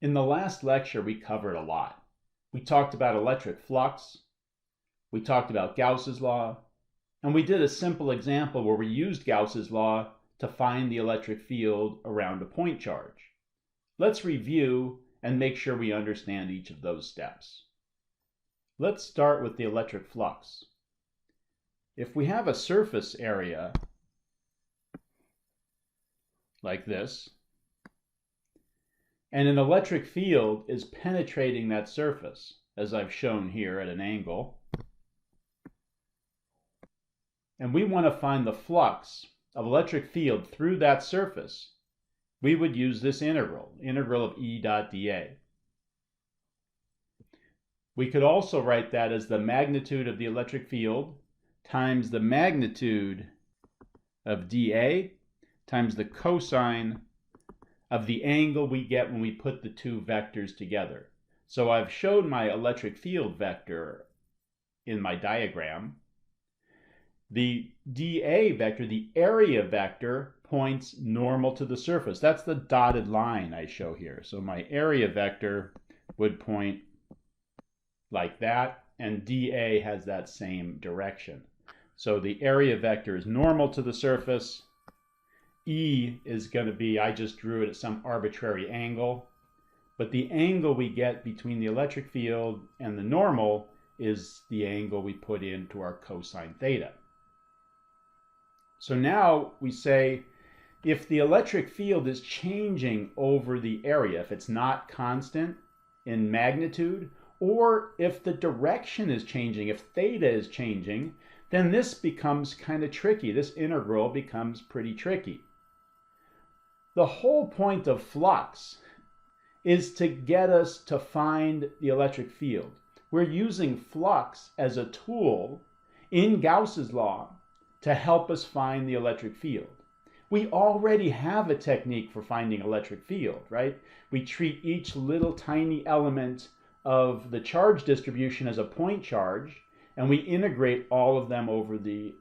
In the last lecture, we covered a lot. We talked about electric flux, we talked about Gauss's law, and we did a simple example where we used Gauss's law to find the electric field around a point charge. Let's review and make sure we understand each of those steps. Let's start with the electric flux. If we have a surface area like this, and an electric field is penetrating that surface, as I've shown here at an angle, and we want to find the flux of electric field through that surface, we would use this integral of E dot dA. We could also write that as the magnitude of the electric field times the magnitude of dA times the cosine of the angle we get when we put the two vectors together. So I've shown my electric field vector in my diagram. The dA vector, the area vector, points normal to the surface. That's the dotted line I show here. So my area vector would point like that, and dA has that same direction. So the area vector is normal to the surface. E is going to be, I just drew it at some arbitrary angle, but the angle we get between the electric field and the normal is the angle we put into our cosine theta. So now we say, if the electric field is changing over the area, if it's not constant in magnitude, or if the direction is changing, if theta is changing, then this becomes kind of tricky. This integral becomes pretty tricky. The whole point of flux is to get us to find the electric field. We're using flux as a tool in Gauss's law to help us find the electric field. We already have a technique for finding electric field, right? We treat each little tiny element of the charge distribution as a point charge, and we integrate all of them over the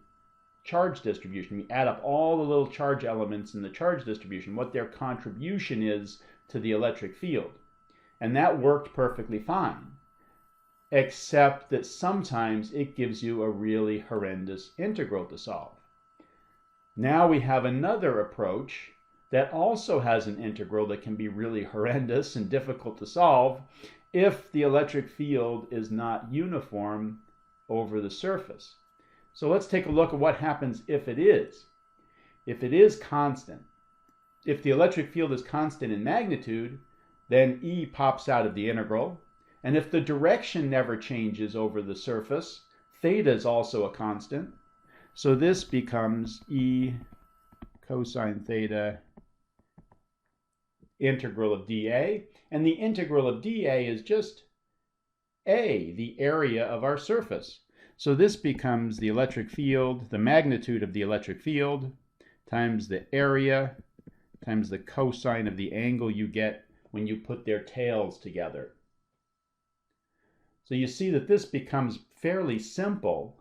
charge distribution. We add up all the little charge elements in the charge distribution, what their contribution is to the electric field. And that worked perfectly fine, except that sometimes it gives you a really horrendous integral to solve. Now we have another approach that also has an integral that can be really horrendous and difficult to solve if the electric field is not uniform over the surface. So let's take a look at what happens if it is. If it is constant, if the electric field is constant in magnitude, then E pops out of the integral. And if the direction never changes over the surface, theta is also a constant. So this becomes E cosine theta integral of dA. And the integral of dA is just A, the area of our surface. So this becomes the electric field, the magnitude of the electric field, times the area, times the cosine of the angle you get when you put their tails together. So you see that this becomes fairly simple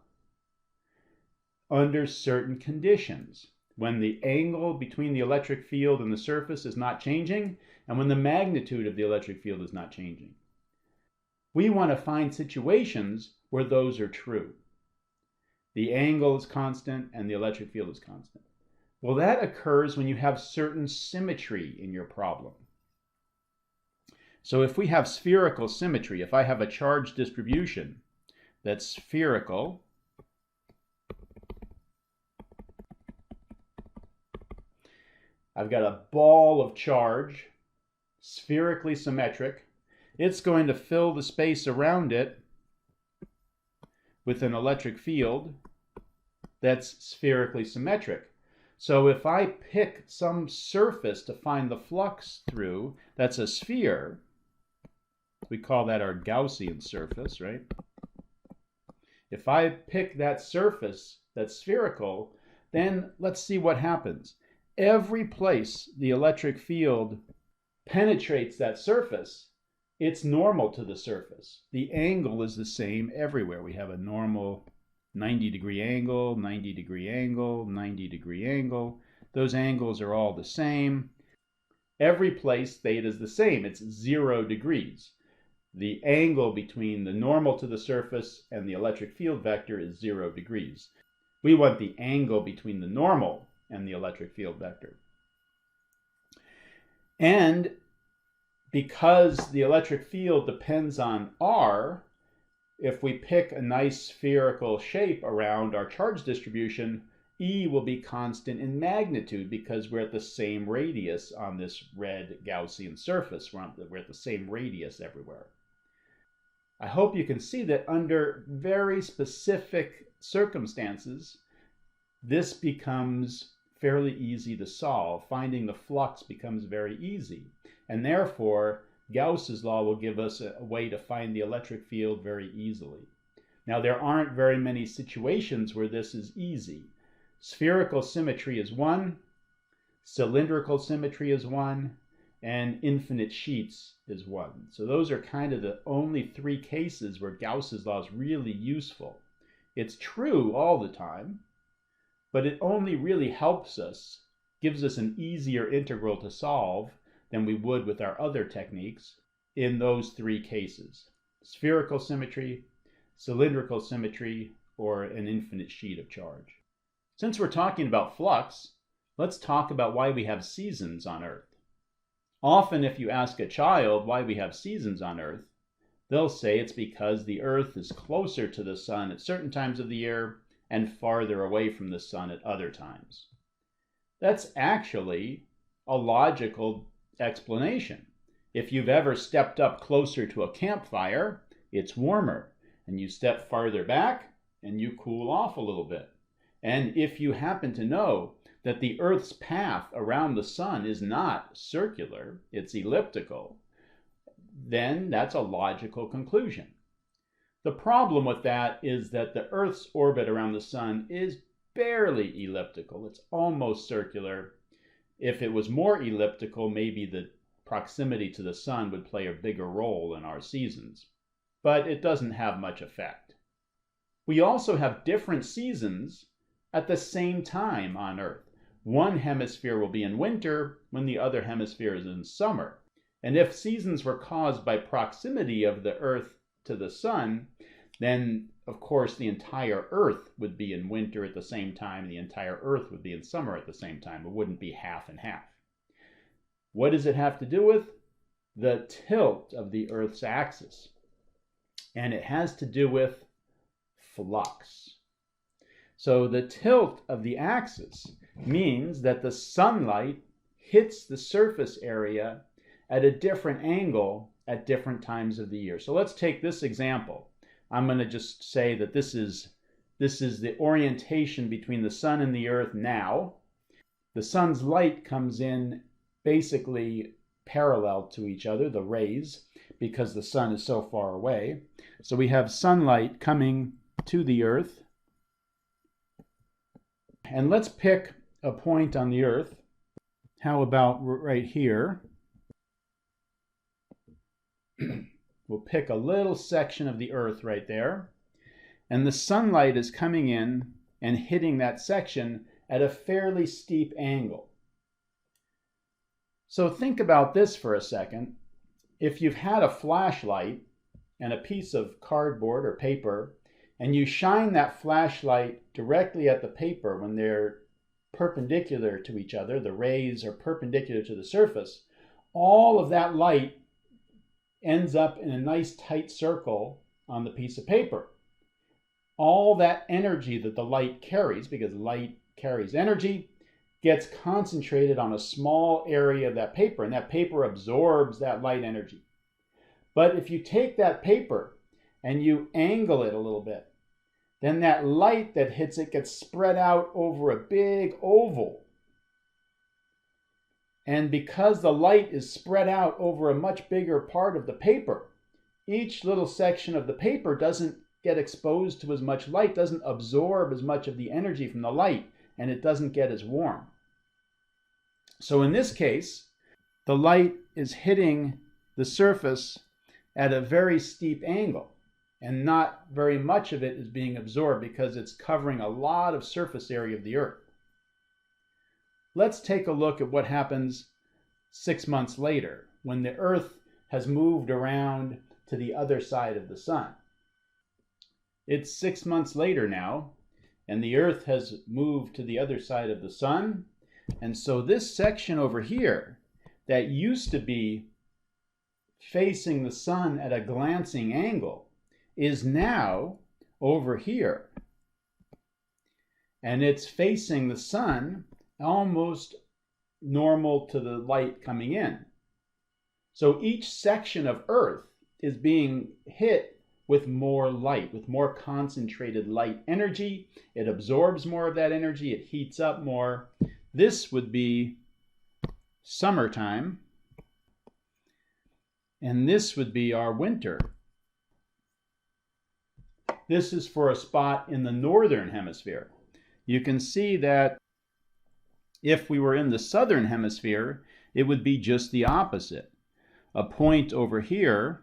under certain conditions. When the angle between the electric field and the surface is not changing, and when the magnitude of the electric field is not changing. We want to find situations where those are true. The angle is constant and the electric field is constant. Well, that occurs when you have certain symmetry in your problem. So if we have spherical symmetry, if I have a charge distribution that's spherical, I've got a ball of charge, spherically symmetric. It's going to fill the space around it with an electric field that's spherically symmetric. So if I pick some surface to find the flux through, that's a sphere. We call that our Gaussian surface, right? If I pick that surface that's spherical, then let's see what happens. Every place the electric field penetrates that surface, it's normal to the surface. The angle is the same everywhere. We have a normal 90-degree angle, 90-degree angle, 90-degree angle. Those angles are all the same. Every place theta is the same. It's 0 degrees. The angle between the normal to the surface and the electric field vector is 0 degrees. We want the angle between the normal and the electric field vector. And because the electric field depends on r, if we pick a nice spherical shape around our charge distribution, E will be constant in magnitude because we're at the same radius on this red Gaussian surface. We're at the same radius everywhere. I hope you can see that under very specific circumstances, this becomes fairly easy to solve. Finding the flux becomes very easy. And therefore, Gauss's law will give us a way to find the electric field very easily. Now, there aren't very many situations where this is easy. Spherical symmetry is one, cylindrical symmetry is one, and infinite sheets is one. So those are kind of the only 3 cases where Gauss's law is really useful. It's true all the time, but it only really helps us, gives us an easier integral to solve than we would with our other techniques in those 3 cases: spherical symmetry, cylindrical symmetry, or an infinite sheet of charge. Since we're talking about flux, let's talk about why we have seasons on Earth. Often if you ask a child why we have seasons on Earth, they'll say it's because the Earth is closer to the sun at certain times of the year and farther away from the sun at other times. That's actually a logical explanation. If you've ever stepped up closer to a campfire, it's warmer, and you step farther back and you cool off a little bit. And if you happen to know that the Earth's path around the sun is not circular, it's elliptical, then that's a logical conclusion. The problem with that is that the Earth's orbit around the sun is barely elliptical. It's almost circular. If it was more elliptical, maybe the proximity to the sun would play a bigger role in our seasons. But it doesn't have much effect. We also have different seasons at the same time on Earth. One hemisphere will be in winter when the other hemisphere is in summer. And if seasons were caused by proximity of the Earth to the sun, then of course the entire Earth would be in winter at the same time, and the entire Earth would be in summer at the same time. It wouldn't be half and half. What does it have to do with? The tilt of the Earth's axis. And it has to do with flux. So the tilt of the axis means that the sunlight hits the surface area at a different angle at different times of the year. So let's take this example. I'm going to just say that this is the orientation between the sun and the Earth now. The sun's light comes in basically parallel to each other, the rays, because the sun is so far away. So we have sunlight coming to the Earth. And let's pick a point on the Earth. How about right here? We'll pick a little section of the Earth right there. And the sunlight is coming in and hitting that section at a fairly steep angle. So think about this for a second. If you've had a flashlight and a piece of cardboard or paper, and you shine that flashlight directly at the paper when they're perpendicular to each other, the rays are perpendicular to the surface, all of that light ends up in a nice tight circle on the piece of paper. All that energy that the light carries, because light carries energy, gets concentrated on a small area of that paper, and that paper absorbs that light energy. But if you take that paper and you angle it a little bit, then that light that hits it gets spread out over a big oval. And because the light is spread out over a much bigger part of the paper, each little section of the paper doesn't get exposed to as much light, doesn't absorb as much of the energy from the light, and it doesn't get as warm. So in this case, the light is hitting the surface at a very steep angle, and not very much of it is being absorbed because it's covering a lot of surface area of the Earth. Let's take a look at what happens 6 months later, when the Earth has moved around to the other side of the sun. It's 6 months later now, and the Earth has moved to the other side of the sun. And so this section over here that used to be facing the sun at a glancing angle is now over here. And it's facing the sun almost normal to the light coming in. So each section of Earth is being hit with more light, with more concentrated light energy. It absorbs more of that energy, it heats up more. This would be summertime, and this would be our winter. This is for a spot in the northern hemisphere. You can see that if we were in the southern hemisphere, it would be just the opposite. A point over here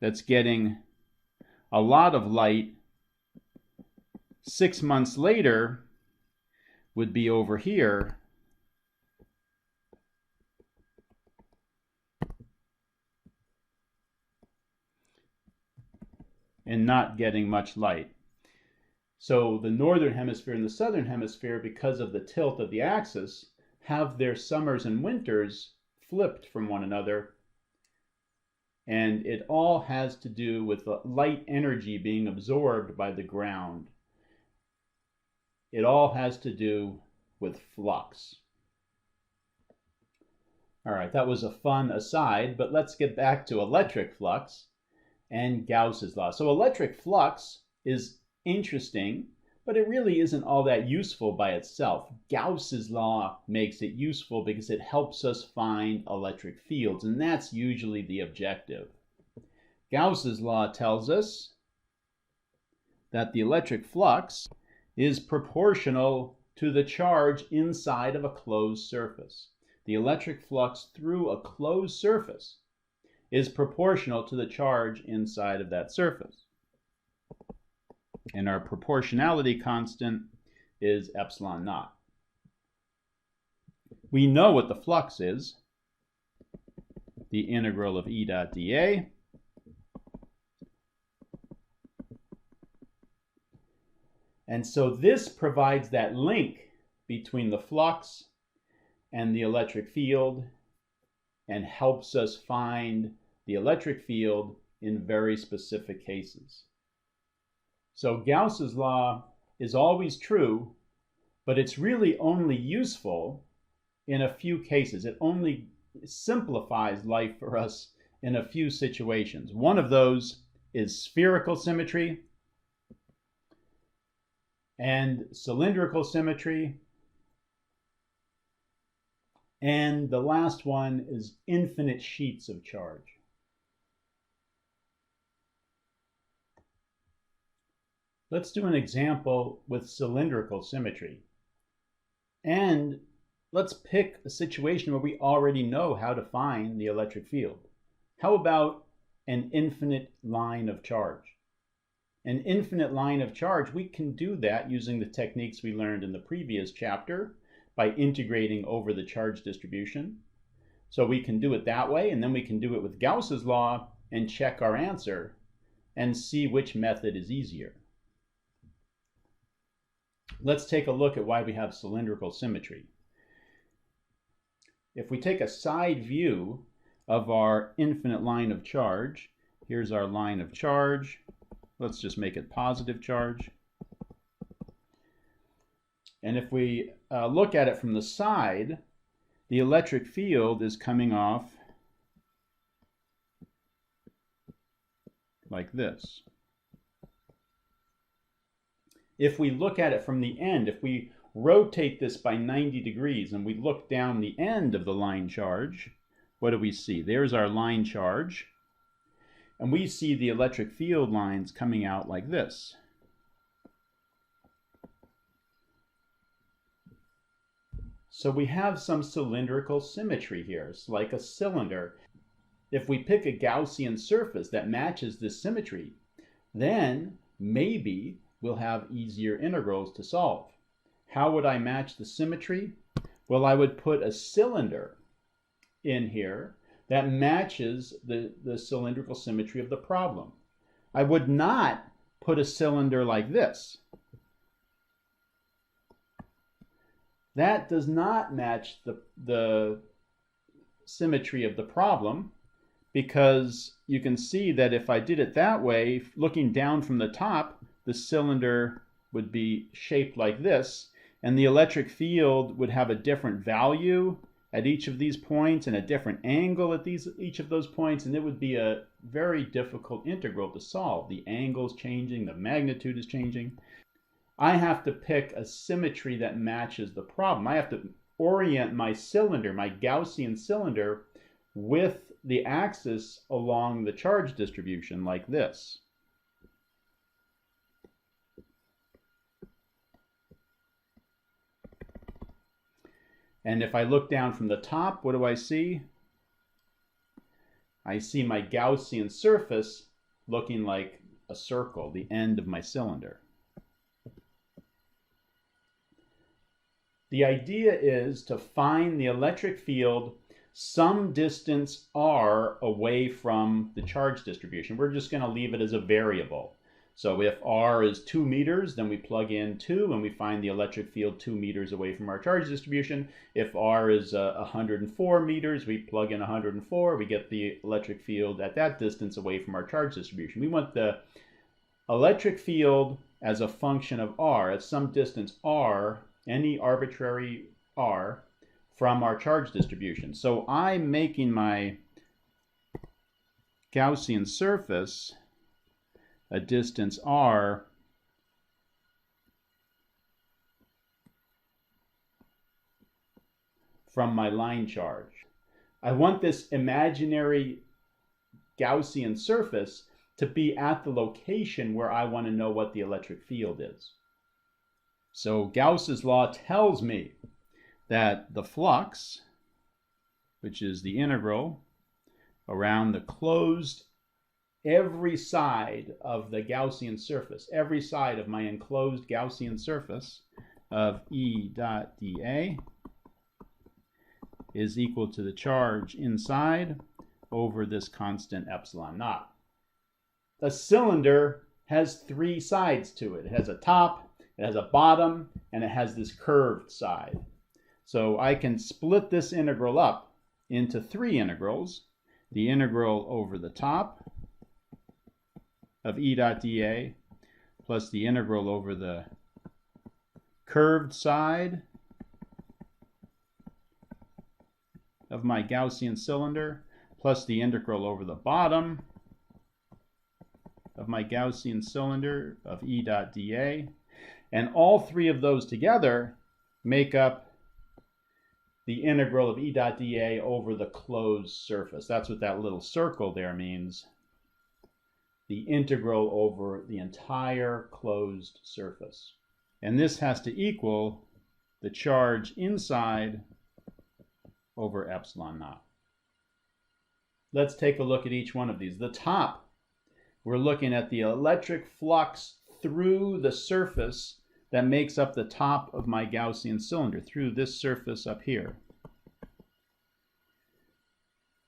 that's getting a lot of light 6 months later would be over here. And not getting much light. So the northern hemisphere and the southern hemisphere, because of the tilt of the axis, have their summers and winters flipped from one another. And it all has to do with the light energy being absorbed by the ground. It all has to do with flux. All right, that was a fun aside, but let's get back to electric flux and Gauss's law. So electric flux is interesting, but it really isn't all that useful by itself. Gauss's law makes it useful because it helps us find electric fields, and that's usually the objective. Gauss's law tells us that the electric flux is proportional to the charge inside of a closed surface. The electric flux through a closed surface is proportional to the charge inside of that surface. And our proportionality constant is epsilon naught. We know what the flux is, the integral of E dot dA. And so this provides that link between the flux and the electric field and helps us find the electric field in very specific cases. So Gauss's law is always true, but it's really only useful in a few cases. It only simplifies life for us in a few situations. One of those is spherical symmetry and cylindrical symmetry. And the last one is infinite sheets of charge. Let's do an example with cylindrical symmetry. And let's pick a situation where we already know how to find the electric field. How about an infinite line of charge? An infinite line of charge, we can do that using the techniques we learned in the previous chapter by integrating over the charge distribution. So we can do it that way, and then we can do it with Gauss's law and check our answer and see which method is easier. Let's take a look at why we have cylindrical symmetry. If we take a side view of our infinite line of charge, here's our line of charge. Let's just make it positive charge. And if we look at it from the side, the electric field is coming off like this. If we look at it from the end, if we rotate this by 90 degrees and we look down the end of the line charge, what do we see? There's our line charge. And we see the electric field lines coming out like this. So we have some cylindrical symmetry here. It's like a cylinder. If we pick a Gaussian surface that matches this symmetry, then maybe we'll have easier integrals to solve. How would I match the symmetry? Well, I would put a cylinder in here that matches the cylindrical symmetry of the problem. I would not put a cylinder like this. That does not match the symmetry of the problem, because you can see that if I did it that way, looking down from the top, the cylinder would be shaped like this, and the electric field would have a different value at each of these points and a different angle at each of those points, and it would be a very difficult integral to solve. The angle's changing, the magnitude is changing. I have to pick a symmetry that matches the problem. I have to orient my cylinder, my Gaussian cylinder, with the axis along the charge distribution like this. And if I look down from the top, what do I see? I see my Gaussian surface looking like a circle, the end of my cylinder. The idea is to find the electric field some distance r away from the charge distribution. We're just going to leave it as a variable. So if r is 2 meters, then we plug in 2 and we find the electric field 2 meters away from our charge distribution. If r is 104 meters, we plug in 104, we get the electric field at that distance away from our charge distribution. We want the electric field as a function of r at some distance r, any arbitrary r, from our charge distribution. So I'm making my Gaussian surface a distance r from my line charge. I want this imaginary Gaussian surface to be at the location where I want to know what the electric field is. So Gauss's law tells me that the flux, which is the integral around the closed every side of the Gaussian surface, every side of my enclosed Gaussian surface of E dot dA is equal to the charge inside over this constant epsilon naught. A cylinder has 3 sides to it. It has a top, it has a bottom, and it has this curved side. So I can split this integral up into 3 integrals. The integral over the top of E dot dA plus the integral over the curved side of my Gaussian cylinder plus the integral over the bottom of my Gaussian cylinder of E dot dA. And all 3 of those together make up the integral of E dot dA over the closed surface. That's what that little circle there means. The integral over the entire closed surface. And this has to equal the charge inside over epsilon naught. Let's take a look at each one of these. The top, we're looking at the electric flux through the surface that makes up the top of my Gaussian cylinder, through this surface up here.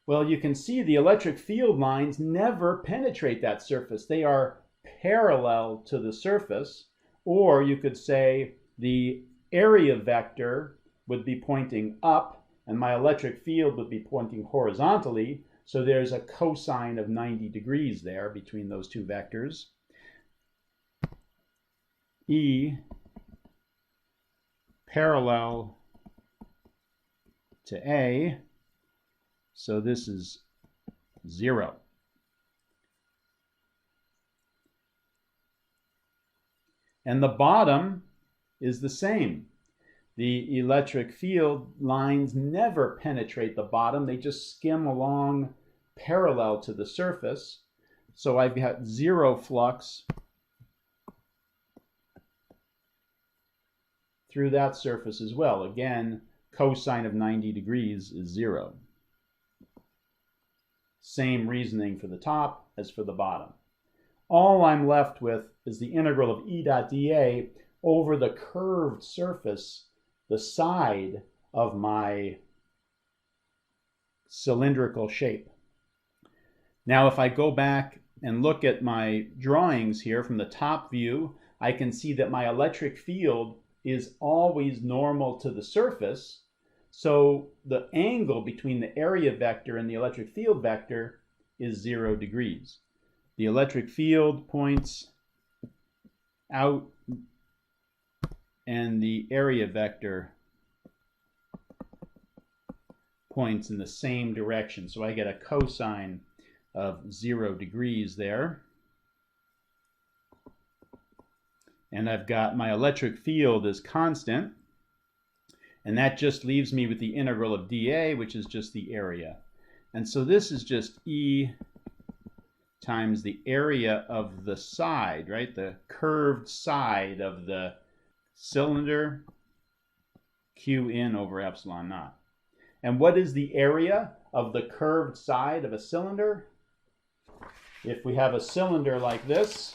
Well, you can see the electric field lines never penetrate that surface. They are parallel to the surface, or you could say the area vector would be pointing up and my electric field would be pointing horizontally, so there's a cosine of 90 degrees there between those 2 vectors. E parallel to A, so this is 0. And the bottom is the same. The electric field lines never penetrate the bottom. They just skim along parallel to the surface. So I've got 0 flux through that surface as well. Again, cosine of 90 degrees is 0. Same reasoning for the top as for the bottom. All I'm left with is the integral of E dot dA over the curved surface, the side of my cylindrical shape. Now if I go back and look at my drawings here from the top view, I can see that my electric field is always normal to the surface. So the angle between the area vector and the electric field vector is 0 degrees. The electric field points out and the area vector points in the same direction. So I get a cosine of 0 degrees there. And I've got my electric field is constant. And that just leaves me with the integral of dA, which is just the area. And so this is just E times the area of the side, right? The curved side of the cylinder, Q in over epsilon naught. And what is the area of the curved side of a cylinder? If we have a cylinder like this,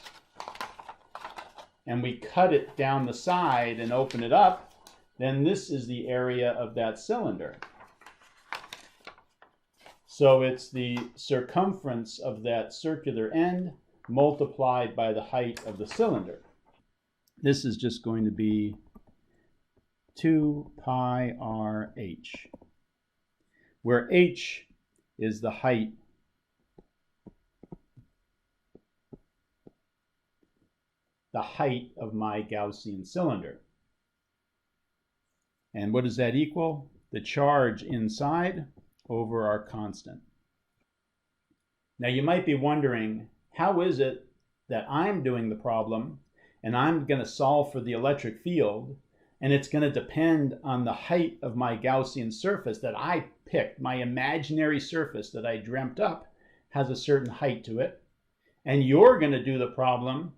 and we cut it down the side and open it up, then this is the area of that cylinder. So it's the circumference of that circular end multiplied by the height of the cylinder. This is just going to be 2 pi r h, where h is the height of my Gaussian cylinder. And what does that equal? The charge inside over our constant. Now you might be wondering, how is it that I'm doing the problem and I'm going to solve for the electric field, and it's going to depend on the height of my Gaussian surface that I picked, my imaginary surface that I dreamt up has a certain height to it, and you're going to do the problem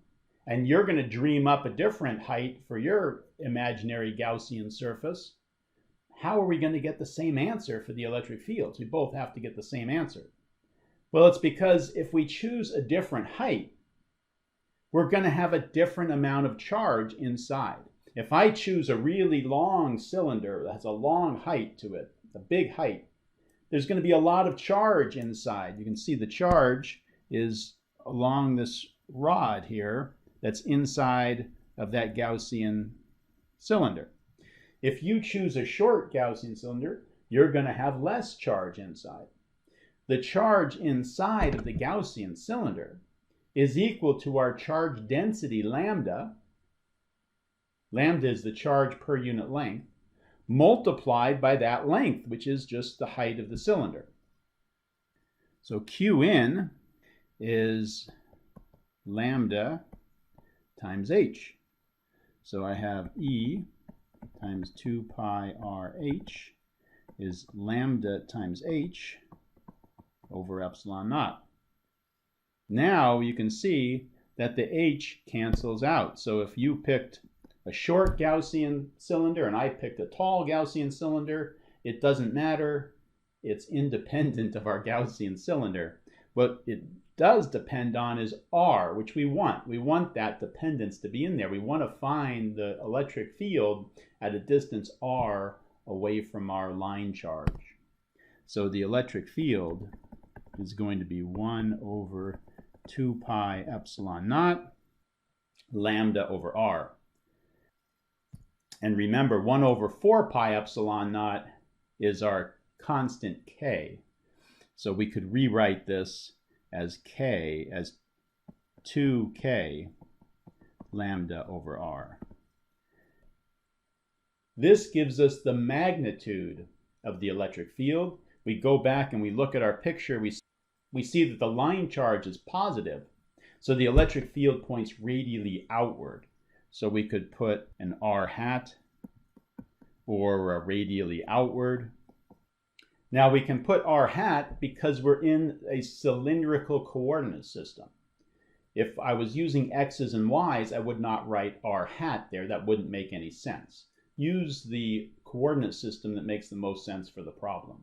and you're going to dream up a different height for your imaginary Gaussian surface. How are we going to get the same answer for the electric fields? We both have to get the same answer. Well, it's because if we choose a different height, we're going to have a different amount of charge inside. If I choose a really long cylinder that has a long height to it, a big height, there's going to be a lot of charge inside. You can see the charge is along this rod here that's inside of that Gaussian cylinder. If you choose a short Gaussian cylinder, you're going to have less charge inside. The charge inside of the Gaussian cylinder is equal to our charge density lambda. Lambda is the charge per unit length, multiplied by that length, which is just the height of the cylinder. So Q in is lambda times h. So I have E times 2 pi r h is lambda times h over epsilon naught. Now you can see that the h cancels out. So if you picked a short Gaussian cylinder and I picked a tall Gaussian cylinder, it doesn't matter. It's independent of our Gaussian cylinder. What it does depend on is r, which we want. We want that dependence to be in there. We want to find the electric field at a distance r away from our line charge. So the electric field is going to be 1 over 2 pi epsilon naught lambda over r. And remember, 1 over 4 pi epsilon naught is our constant k. So we could rewrite this as k as 2k lambda over r. This gives us the magnitude of the electric field. We go back and we look at our picture, we see that the line charge is positive, so the electric field points radially outward. So we could put an r hat or a radially outward. Now we can put r hat because we're in a cylindrical coordinate system. If I was using x's and y's, I would not write r hat there. That wouldn't make any sense. Use the coordinate system that makes the most sense for the problem.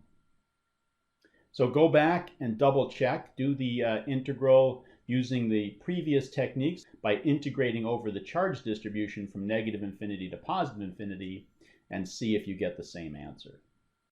So go back and double check, do the integral using the previous techniques by integrating over the charge distribution from negative infinity to positive infinity, and see if you get the same answer.